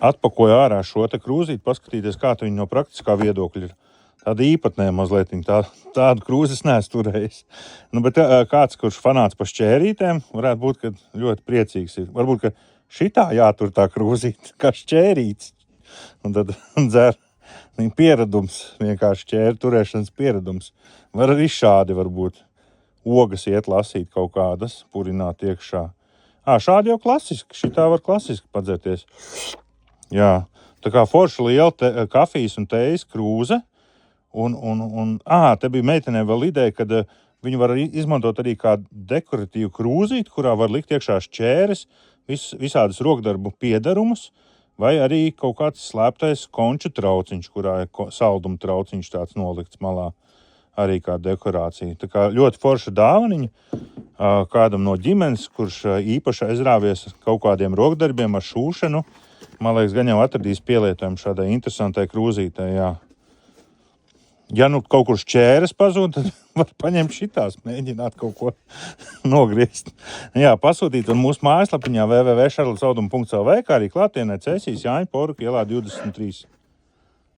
atpakoju ārā šo te krūzīti, paskatīties, kā viņi no praktiskā viedokļa ir. Tāda īpatnēja mazliet, tādu krūzi es neesmu turējis. Nu, bet kāds, kurš fanāts pa šķērītēm, varētu būt, ka ļoti priecīgs ir. Varbūt, ka šitā jātur tā krūzīte, kā šķērīts. Un tad dzer pieredums, vienkārši šķēri turēšanas pieredums. Var arī šādi varbūt ogas iet lasīt kaut kādas, purināt iekšā. Šādi jau klasiski, šitā var klasiski padzerties. Jā, tā kā forša liela kafijas un tejas krūze. Te bija meitenē vēl ideja, kad viņu var izmantot arī kā dekoratīvu krūzīti, kurā var likt iekšā šķēres, visādas rokdarbu piedarumus, vai arī kaut kāds slēptais konču trauciņš, kurā ir salduma trauciņš tāds nolikts malā, arī kā dekorācija. Tā kā ļoti forša dāvaniņa kādam no ģimenes, kurš īpaši aizrāvies kaut kādiem rokdarbiem ar šūšanu. Man liekas, gan jau atradīs pielietojumu šādai interesantai krūzītei, jā. Ja nu kaut kur šķēres pazūd, tad var paņemt šitās, mēģināt kaut ko nogriezt. Jā, pasūtīt un mūsu mājaslapiņā www.charlottesauduma.lv, kā arī klātienē Cēsīs Jāņa Poruka ielā 23.